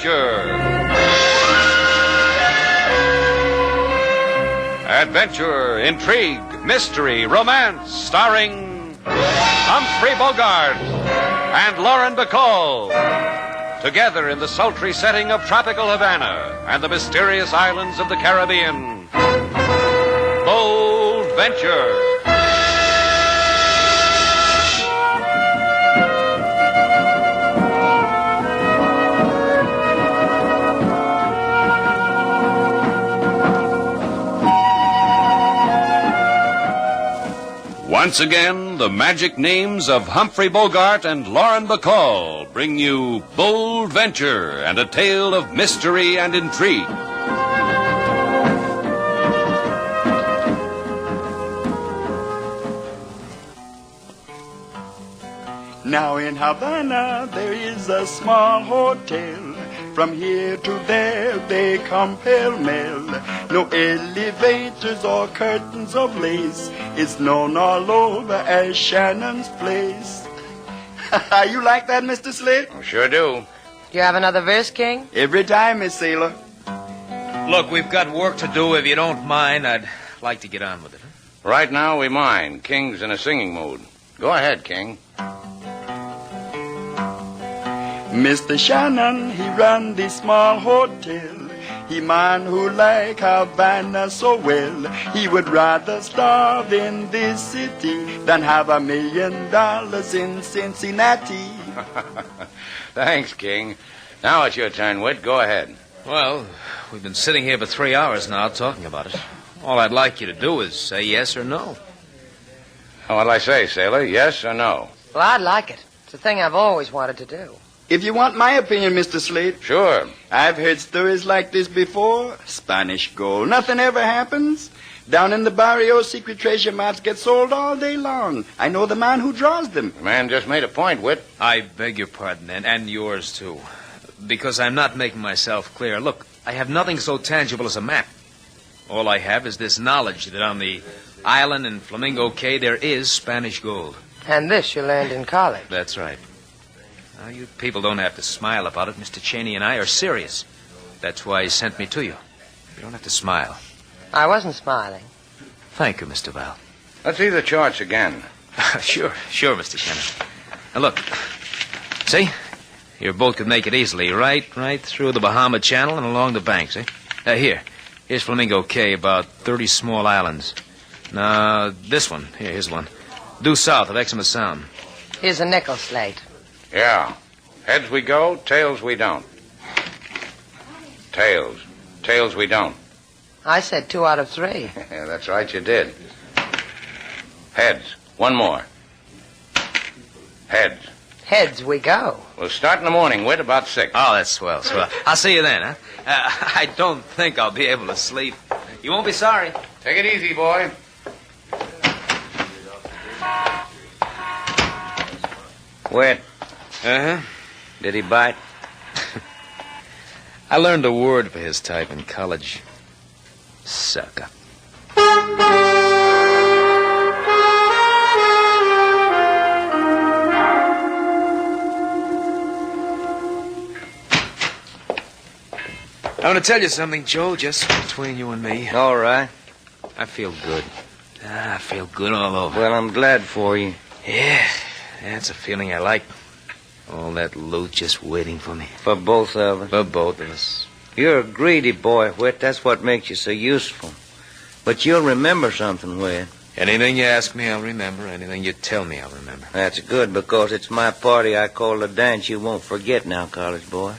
Adventure. Adventure, intrigue, mystery, romance, starring Humphrey Bogart and Lauren Bacall. Together in the sultry setting of tropical Havana and the mysterious islands of the Caribbean. Bold Venture. Once again, the magic names of Humphrey Bogart and Lauren Bacall bring you Bold Venture and a tale of mystery and intrigue. Now in Havana there is a small hotel. From here to there they come pell-mell. No elevators or curtains of lace. It's known all over as Shannon's Place. You like that, Mr. Slade? Sure do. Do you have another verse, King? Every time, Miss Sailor. Look, we've got work to do. If you don't mind, I'd like to get on with it. Right now, we mind. King's in a singing mood. Go ahead, King. Mr. Shannon, he run the small hotel. He man who like Havana so well. He would rather starve in this city than have $1 million in Cincinnati. Thanks, King. Now it's your turn, Whit. Go ahead. Well, we've been sitting here for 3 hours now talking about it. All I'd like you to do is say yes or no. What'll I say, Sailor? Yes or no? Well, I'd like it. It's a thing I've always wanted to do. If you want my opinion, Mr. Slade. Sure. I've heard stories like this before. Spanish gold. Nothing ever happens. Down in the barrio, secret treasure maps get sold all day long. I know the man who draws them. The man just made a point, Whit. I beg your pardon, and yours, too. Because I'm not making myself clear. Look, I have nothing so tangible as a map. All I have is this knowledge that on the island in Flamingo Cay there is Spanish gold. And this you learned in college. That's right. Now, you people don't have to smile about it. Mr. Cheney and I are serious. That's why he sent me to you. You don't have to smile. I wasn't smiling. Thank you, Mr. Val. Let's see the charts again. Sure, Mr. Cheney. Now, look. See? Your boat could make it easily. Right through the Bahama Channel and along the bank, see? Here's Flamingo Cay, about 30 small islands. Now, this one. Here's one. Due south of Exmouth Sound. Here's a nickel slate. Yeah. Heads we go, tails we don't. Tails we don't. I said 2 out of 3. Yeah, that's right, you did. Heads. One more. Heads. Heads we go. We'll start in the morning, Whit, about 6. Oh, that's swell. I'll see you then, huh? I don't think I'll be able to sleep. You won't be sorry. Take it easy, boy. Whit. Uh-huh. Did he bite? I learned a word for his type in college. Sucker. I want to tell you something, Joe, just between you and me. All right. I feel good. I feel good all over. Well, I'm glad for you. Yeah, that's a feeling I like. All that loot just waiting for me. For both of us. For both of us. You're a greedy boy, Whit. That's what makes you so useful. But you'll remember something, Whit. Anything you ask me, I'll remember. Anything you tell me, I'll remember. That's good, because it's my party I call the dance you won't forget now, college boy.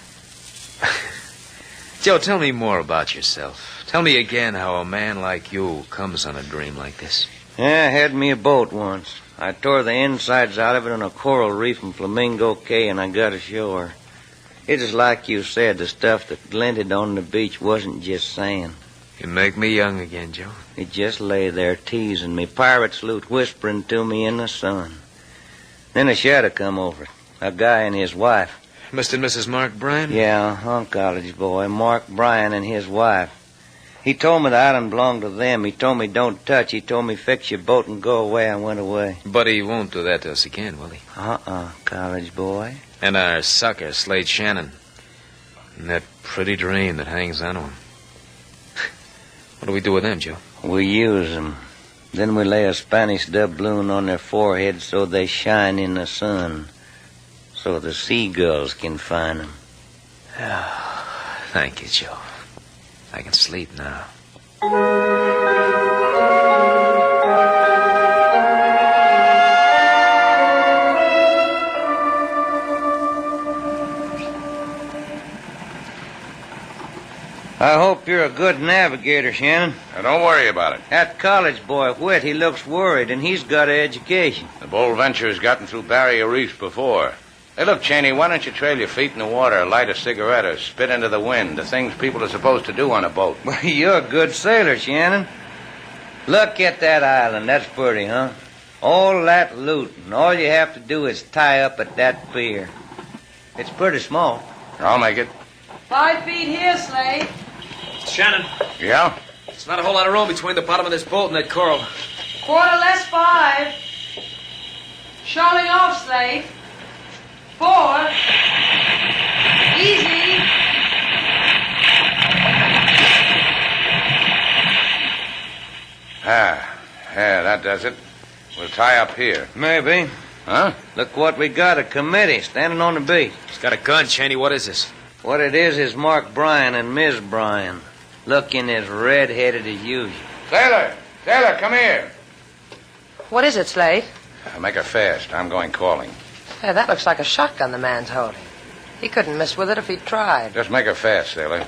Joe, tell me more about yourself. Tell me again how a man like you comes on a dream like this. Yeah, I had me a boat once. I tore the insides out of it on a coral reef in Flamingo Cay, and I got ashore. It is like you said, the stuff that glinted on the beach wasn't just sand. You make me young again, Joe. It just lay there teasing me, pirate's loot whispering to me in the sun. Then a shadow come over it, a guy and his wife. Mr. and Mrs. Mark Bryan? Yeah, college boy, Mark Bryan and his wife. He told me the island belonged to them. He told me don't touch. He told me fix your boat and go away. I went away. But he won't do that to us again, will he? College boy. And our sucker, Slade Shannon. And that pretty dream that hangs on to him. What do we do with them, Joe? We use them. Then we lay a Spanish doubloon on their foreheads so they shine in the sun. So the seagulls can find them. Thank you, Joe. I can sleep now. I hope you're a good navigator, Shannon. Now, don't worry about it. That college boy, Whit, he looks worried, and he's got an education. The Bold Venture's gotten through barrier reefs before. Hey, look, Cheney, why don't you trail your feet in the water, light a cigarette, or spit into the wind, the things people are supposed to do on a boat? Well, you're a good sailor, Shannon. Look at that island. That's pretty, huh? All that loot, and all you have to do is tie up at that pier. It's pretty small. I'll make it. 5 feet here, Slade. Shannon, Yeah? there's not a whole lot of room between the bottom of this boat and that coral. Quarter less 5. Shoaling off, Slade. 4. Easy. Yeah, that does it. We'll tie up here. Maybe. Huh? Look what we got, a committee standing on the beach. He's got a gun, Cheney. What is this? What it is Mark Bryan and Miss Bryan. Looking as red-headed as usual. Sailor! Sailor, come here. What is it, Slade? Make her fast. I'm going calling. Hey, that looks like a shotgun the man's holding. He couldn't miss with it if he tried. Just make her fast, sailor.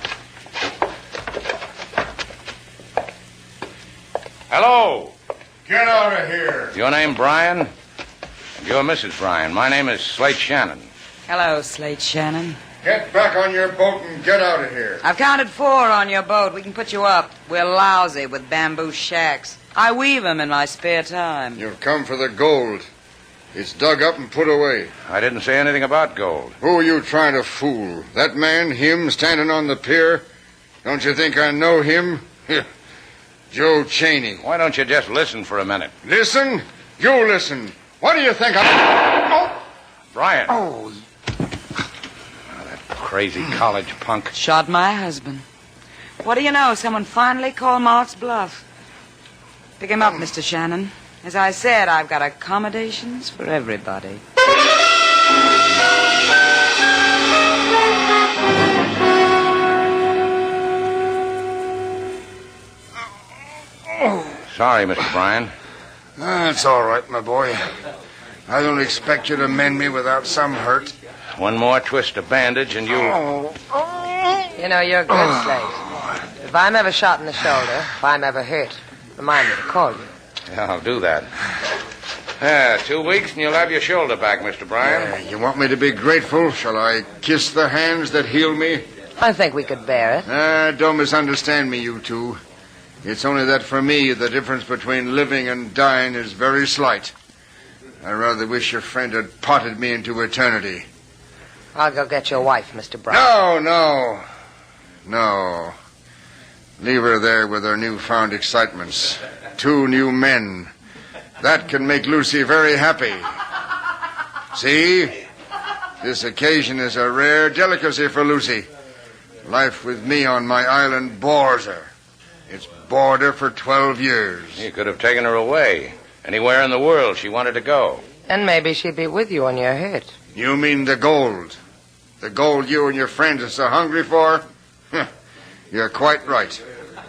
Hello. Get out of here. Your name Bryan? And you're Mrs. Bryan. My name is Slate Shannon. Hello, Slate Shannon. Get back on your boat and get out of here. I've counted 4 on your boat. We can put you up. We're lousy with bamboo shacks. I weave them in my spare time. You've come for the gold. It's dug up and put away. I didn't say anything about gold. Who are you trying to fool? That man, him, standing on the pier? Don't you think I know him? Joe Cheney. Why don't you just listen for a minute? Listen? You listen. What do you think I'm... Bryan. Oh. That crazy college punk. Shot my husband. What do you know? Someone finally called Mark's bluff. Pick him up, Mr. Shannon. As I said, I've got accommodations for everybody. Sorry, Mr. Bryan. It's all right, my boy. I don't expect you to mend me without some hurt. One more twist of bandage and you... You know, you're good, Slade. If I'm ever shot in the shoulder, if I'm ever hurt, remind me to call you. Yeah, I'll do that. 2 weeks and you'll have your shoulder back, Mr. Bryan. You want me to be grateful? Shall I kiss the hands that heal me? I think we could bear it. Don't misunderstand me, you two. It's only that for me, the difference between living and dying is very slight. I rather wish your friend had potted me into eternity. I'll go get your wife, Mr. Bryan. No. Leave her there with her newfound excitements. 2 new men. That can make Lucy very happy. See? This occasion is a rare delicacy for Lucy. Life with me on my island bores her. It's bored her for 12 years. You could have taken her away. Anywhere in the world she wanted to go. And maybe she'd be with you when you're hurt. You mean the gold? The gold you and your friends are so hungry for? You're quite right.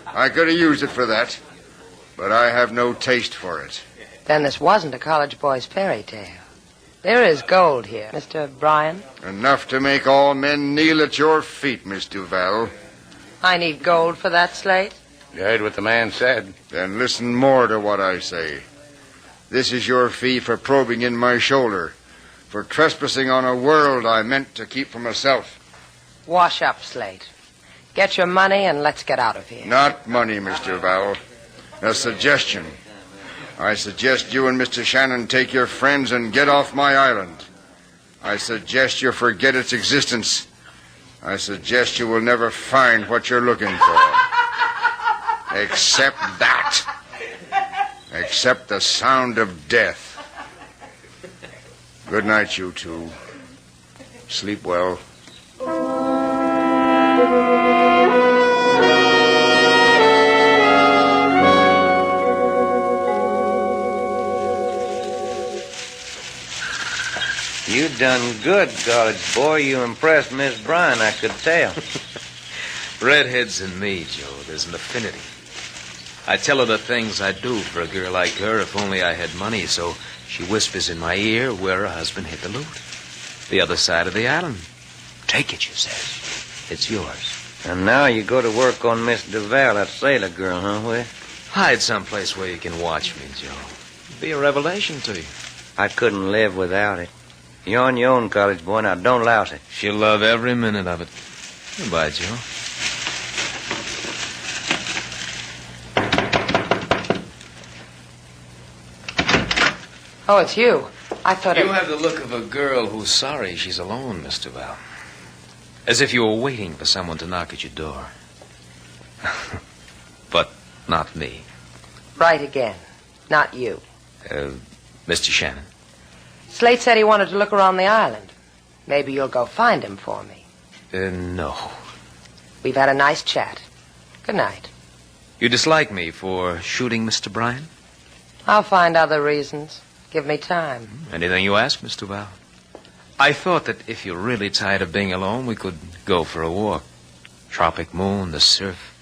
I could have used it for that. But I have no taste for it. Then this wasn't a college boy's fairy tale. There is gold here, Mr. Bryan. Enough to make all men kneel at your feet, Miss Duval. I need gold for that, Slate. You heard what the man said. Then listen more to what I say. This is your fee for probing in my shoulder, for trespassing on a world I meant to keep for myself. Wash up, Slate. Get your money and let's get out of here. Not money, Miss Duval. A suggestion. I suggest you and Mr. Shannon take your friends and get off my island. I suggest you forget its existence. I suggest you will never find what you're looking for. Except that. Except the sound of death. Good night, you two. Sleep well. You done good, college boy. You impressed Miss Bryan, I could tell. Redheads and me, Joe, there's an affinity. I tell her the things I'd do for a girl like her if only I had money, so she whispers in my ear where her husband hid the loot. The other side of the island. Take it, she says. It's yours. And now you go to work on Miss Duval, that sailor girl, huh, Whit? Hide someplace where you can watch me, Joe. Be a revelation to you. I couldn't live without it. You're on your own, college boy. Now, don't louse it. She'll love every minute of it. Goodbye, Joe. Oh, it's you. I thought You have the look of a girl who's sorry she's alone, Mr. Val. As if you were waiting for someone to knock at your door. But not me. Right again. Not you. Mr. Shannon. Slate said he wanted to look around the island. Maybe you'll go find him for me. No. We've had a nice chat. Good night. You dislike me for shooting Mr. Bryan? I'll find other reasons. Give me time. Anything you ask, Mr. Val. I thought that if you're really tired of being alone, we could go for a walk. Tropic moon, the surf.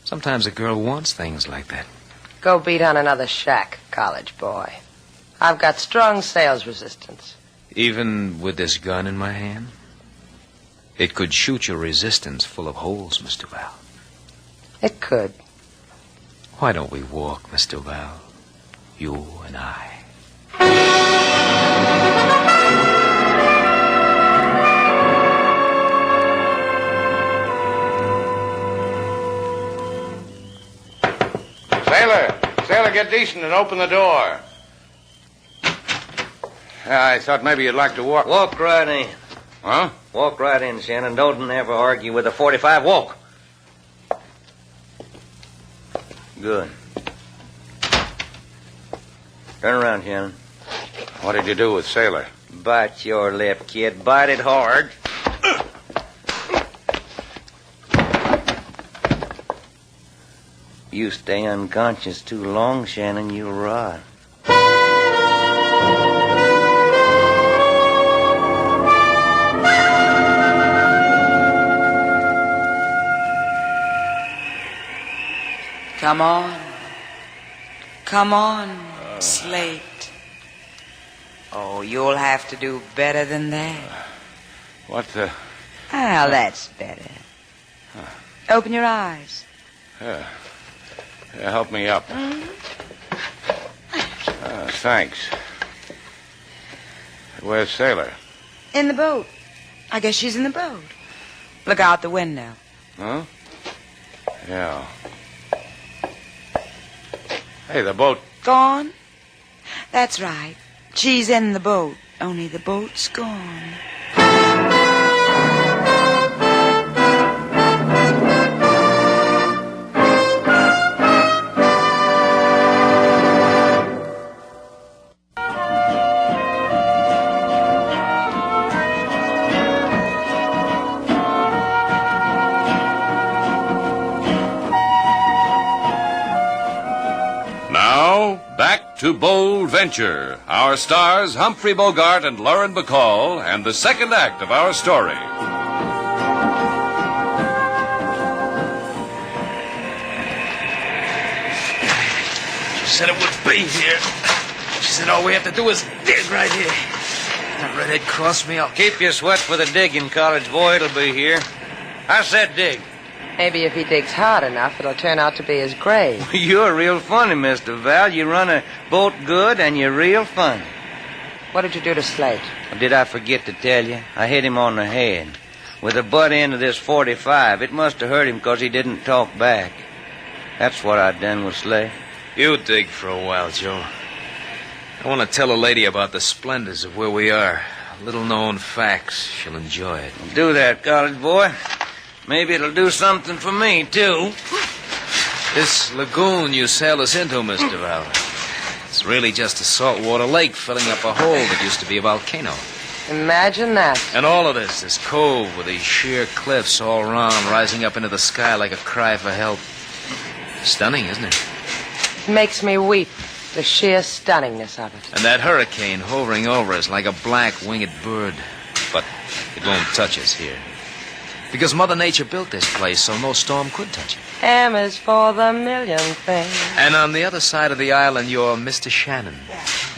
Sometimes a girl wants things like that. Go beat on another shack, college boy. I've got strong sales resistance. Even with this gun in my hand? It could shoot your resistance full of holes, Mr. Val. It could. Why don't we walk, Mr. Val? You and I. Sailor, get decent and open the door. I thought maybe you'd like to walk. Walk right in. Huh? Walk right in, Shannon. Don't ever argue with a 45. Walk. Good. Turn around, Shannon. What did you do with Sailor? Bite your lip, kid. Bite it hard. You stay unconscious too long, Shannon, you'll rot. Come on. Come on, Slate. Oh, you'll have to do better than that. What the... Well, that's better. Open your eyes. Help me up. Thanks. Where's Sailor? In the boat. I guess she's in the boat. Look out the window. Huh? Yeah. Hey, the boat... Gone? That's right. She's in the boat, only the boat's gone. Back to Bold Venture. Our stars, Humphrey Bogart and Lauren Bacall, and the second act of our story. She said it would be here. She said all we have to do is dig right here. That redhead crossed me. I'll Keep your sweat for the digging, college boy. It'll be here. I said dig. Maybe if he digs hard enough, it'll turn out to be his grave. You're real funny, Mr. Val. You run a boat good, and you're real funny. What did you do to Slate? Did I forget to tell you? I hit him on the head with the butt end of this 45. It must have hurt him because he didn't talk back. That's what I done with Slate. You dig for a while, Joe. I want to tell a lady about the splendors of where we are. Little-known facts. She'll enjoy it. Do that, college boy. Maybe it'll do something for me, too. This lagoon you sailed us into, Mr. Val, it's really just a saltwater lake filling up a hole that used to be a volcano. Imagine that. And all of this cove with these sheer cliffs all around, rising up into the sky like a cry for help. Stunning, isn't it? It makes me weep, the sheer stunningness of it. And that hurricane hovering over us like a black winged bird. But it won't touch us here. Because Mother Nature built this place so no storm could touch it. M is for the million things. And on the other side of the island, you're Mr. Shannon.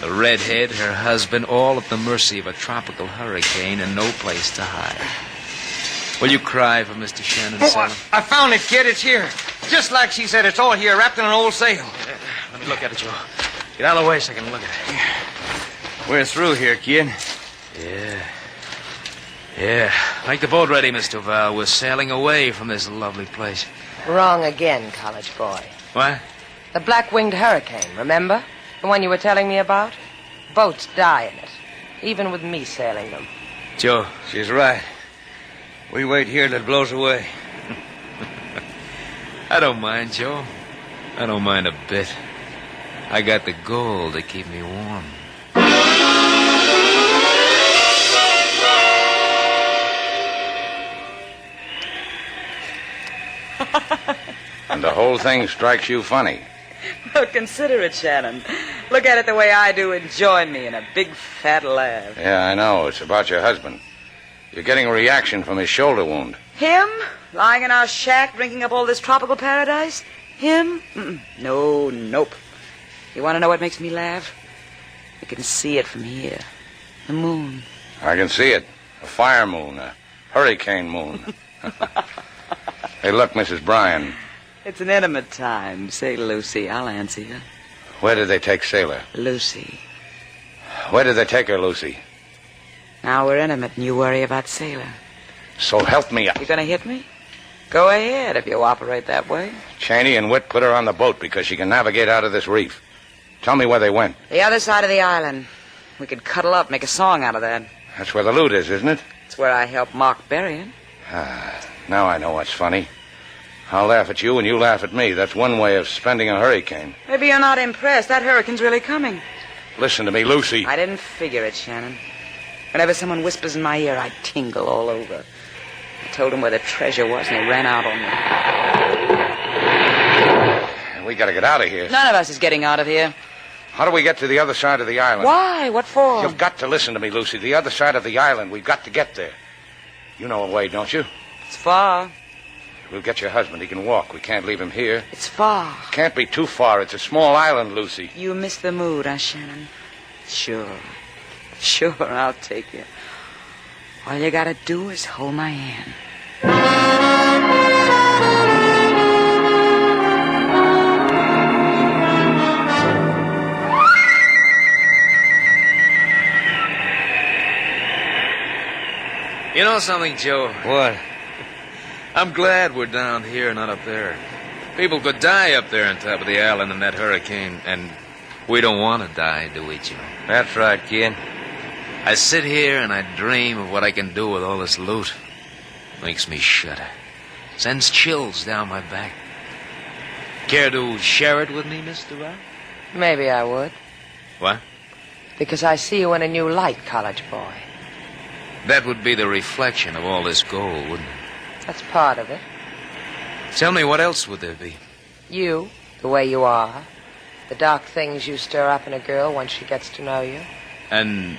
The redhead, her husband, all at the mercy of a tropical hurricane and no place to hide. Will you cry for Mr. Shannon, Sailor? I found it, kid. It's here. Just like she said, it's all here, wrapped in an old sail. Let me look at it, Joe. Get out of the way so I can look at it. We're through here, kid. Yeah. Make the boat ready, Miss Duval. We're sailing away from this lovely place. Wrong again, college boy. What? The black-winged hurricane, remember? The one you were telling me about? Boats die in it, even with me sailing them. Joe. She's right. We wait here till it blows away. I don't mind, Joe. I don't mind a bit. I got the gold to keep me warm. And the whole thing strikes you funny. Well, consider it, Shannon. Look at it the way I do and join me in a big fat laugh. Yeah, I know. It's about your husband. You're getting a reaction from his shoulder wound. Him? Lying in our shack, drinking up all this tropical paradise? Him? Nope. You want to know what makes me laugh? You can see it from here. The moon. I can see it. A fire moon, a hurricane moon. Hey, look, Mrs. Bryan. It's an intimate time. Say, Lucy, I'll answer you. Where did they take Sailor? Lucy. Where did they take her, Lucy? Now we're intimate and you worry about Sailor. So help me. You gonna hit me? Go ahead if you operate that way. Cheney and Witt put her on the boat because she can navigate out of this reef. Tell me where they went. The other side of the island. We could cuddle up, make a song out of that. That's where the loot is, isn't it? It's where I helped Mark bury him. Now I know what's funny. I'll laugh at you and you laugh at me. That's one way of spending a hurricane. Maybe you're not impressed. That hurricane's really coming. Listen to me, Lucy. I didn't figure it, Shannon. Whenever someone whispers in my ear, I tingle all over. I told him where the treasure was, and he ran out on me. We gotta get out of here. None of us is getting out of here. How do we get to the other side of the island? Why? What for? You've got to listen to me, Lucy. The other side of the island. We've got to get there. You know a way, don't you? It's far. We'll get your husband. He can walk. We can't leave him here. It's far. Can't be too far. It's a small island, Lucy. You miss the mood, huh, Shannon? Sure, I'll take you. All you gotta do is hold my hand. You know something, Joe? What? I'm glad we're down here, not up there. People could die up there on top of the island in that hurricane, and we don't want to die, do we, Joe? That's right, kid. I sit here and I dream of what I can do with all this loot. Makes me shudder. Sends chills down my back. Care to share it with me, Mr. Rupp? Maybe I would. What? Because I see you in a new light, college boy. That would be the reflection of all this gold, wouldn't it? That's part of it. Tell me, what else would there be? You, the way you are. The dark things you stir up in a girl once she gets to know you. And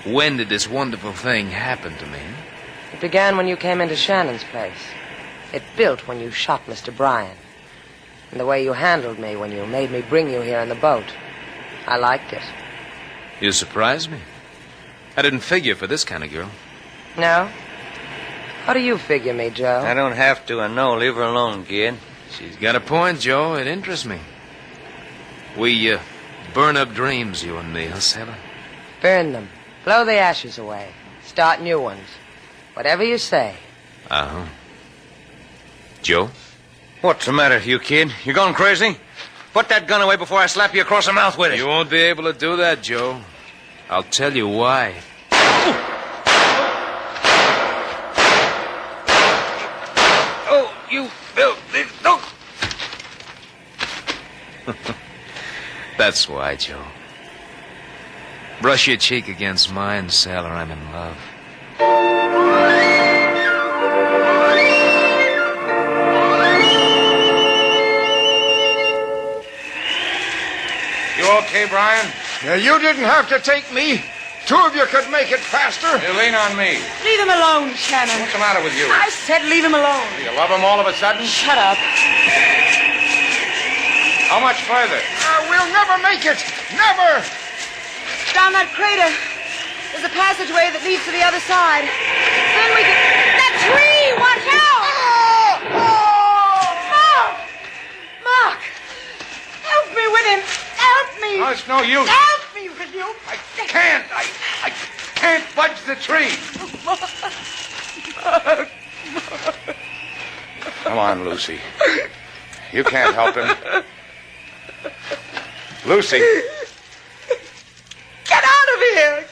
when did this wonderful thing happen to me? It began when you came into Shannon's place. It built when you shot Mr. Bryan. And the way you handled me when you made me bring you here in the boat. I liked it. You surprised me. I didn't figure for this kind of girl. No? How do you figure me, Joe? I don't have to. I know. Leave her alone, kid. She's got a point, Joe. It interests me. We burn up dreams, you and me, huh, Sailor? Burn them. Blow the ashes away. Start new ones. Whatever you say. Uh-huh. Joe? What's the matter with you, kid? You gone crazy? Put that gun away before I slap you across the mouth with it. You won't be able to do that, Joe. I'll tell you why. Oh, you... No. That's why, Joe. Brush your cheek against mine, sailor. I'm in love. You okay, Brian? You didn't have to take me. Two of you could make it faster. You lean on me. Leave him alone, Shannon. What's the matter with you? I said leave him alone. Do you love him all of a sudden? Shut up. How much further? We'll never make it. Never. Down that crater. There's a passageway that leads to the other side. Then we can... That tree! Watch out! Mark! Mark! Help me with him! Help me! Oh, it's no use. Help me with you! I can't. I can't budge the tree. Come on, Lucy. You can't help him. Lucy. Get out of here!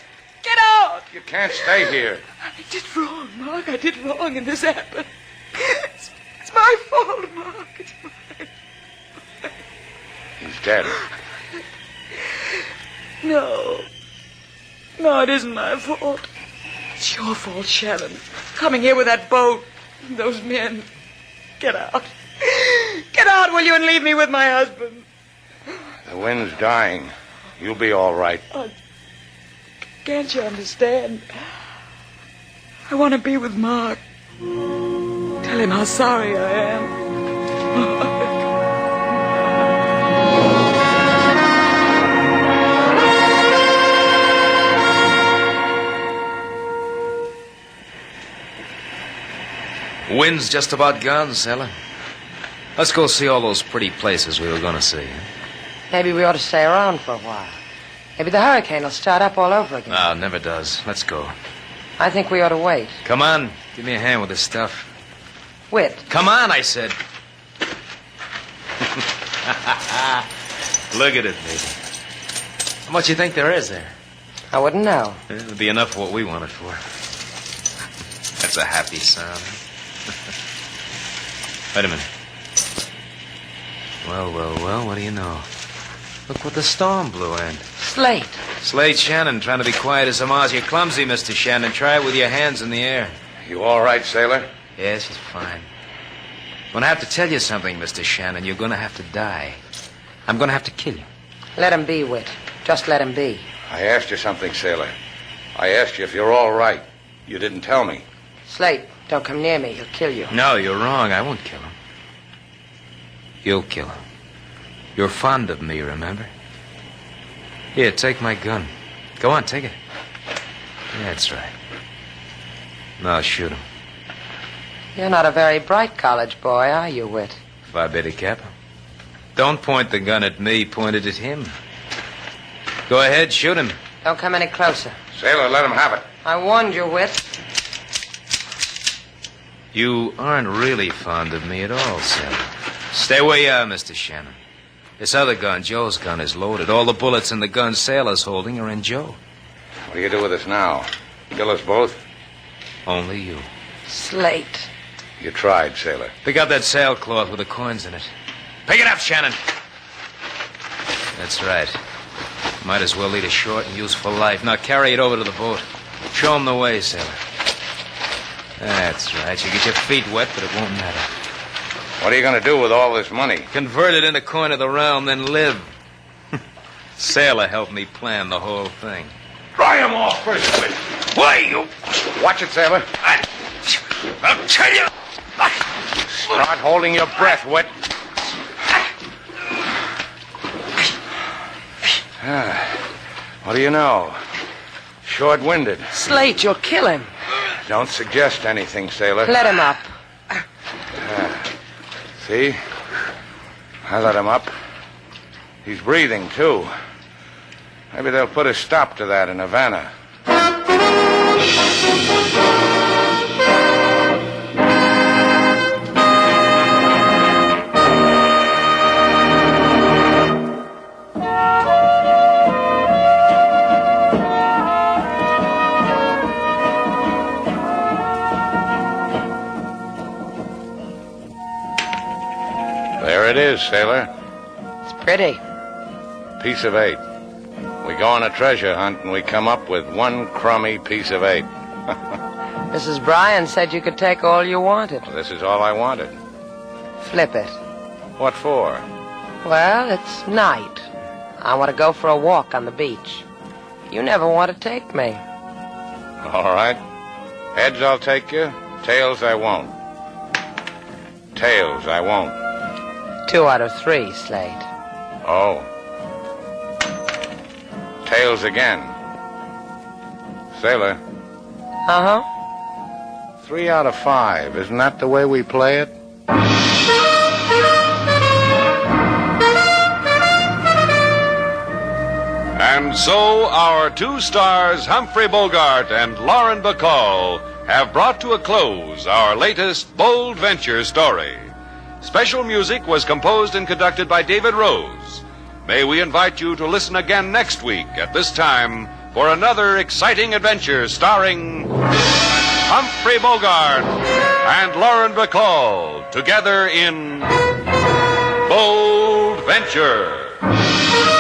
Get out! You can't stay here. I did wrong, Mark. I did wrong, and this happened. It's my fault, Mark. It's mine. He's dead. No. No, it isn't my fault. It's your fault, Shannon. Coming here with that boat. Those men. Get out. Get out, will you, and leave me with my husband. The wind's dying. You'll be all right. Can't you understand? I want to be with Mark. Tell him how sorry I am. Wind's just about gone, sailor. Let's go see all those pretty places we were going to see. Maybe we ought to stay around for a while. Maybe the hurricane will start up all over again. No, it never does. Let's go. I think we ought to wait. Come on. Give me a hand with this stuff. Whit. Come on, I said. Look at it, baby. How much you think there is there? I wouldn't know. It'll be enough for what we want it for. That's a happy sound. Wait a minute. Well, what do you know? Look what the storm blew in. Slate. Slade Shannon trying to be quiet as a mouse. You're clumsy, Mr. Shannon. Try it with your hands in the air. You all right, sailor? Yes, she's fine. I'm going to have to tell you something, Mr. Shannon. You're going to have to die. I'm going to have to kill you. Let him be, Whit. Just let him be. I asked you something, sailor. I asked you if you're all right. You didn't tell me. Slate, don't come near me. He'll kill you. No, you're wrong. I won't kill him. You'll kill him. You're fond of me, remember? Here, take my gun. Go on, take it. That's right. Now shoot him. You're not a very bright college boy, are you, Whit? Phi Beta Kappa. Don't point the gun at me. Point it at him. Go ahead, shoot him. Don't come any closer. Sailor, let him have it. I warned you, Whit. You aren't really fond of me at all, Sailor. Stay where you are, Mr. Shannon. This other gun, Joe's gun, is loaded. All the bullets in the gun Sailor's holding are in Joe. What do you do with us now? Kill us both? Only you. Slate. You tried, sailor. Pick up that sailcloth with the coins in it. Pick it up, Shannon. That's right. Might as well lead a short and useful life. Now carry it over to the boat. Show 'em the way, sailor. That's right. You get your feet wet, but it won't matter. What are you going to do with all this money? Convert it into coin of the realm, then live. Sailor helped me plan the whole thing. Dry him off first, Whit. Why, you... Watch it, sailor. I'll tell you. Start holding your breath, Whit. What do you know? Short-winded. Slate, you'll kill him. Don't suggest anything, sailor. Let him up. See? I let him up. He's breathing, too. Maybe they'll put a stop to that in Havana. There it is, sailor. It's pretty. Piece of 8. We go on a treasure hunt and we come up with one crummy piece of 8. Mrs. Bryan said you could take all you wanted. Well, this is all I wanted. Flip it. What for? Well, it's night. I want to go for a walk on the beach. You never want to take me. All right. Heads, I'll take you. Tails, I won't. Tails, I won't. 2 out of 3, Slate. Oh. Tails again. Sailor. Uh-huh. 3 out of 5. Isn't that the way we play it? And so our 2 stars, Humphrey Bogart and Lauren Bacall, have brought to a close our latest bold venture story. Special music was composed and conducted by David Rose. May we invite you to listen again next week at this time for another exciting adventure starring Humphrey Bogart and Lauren Bacall together in Bold Venture.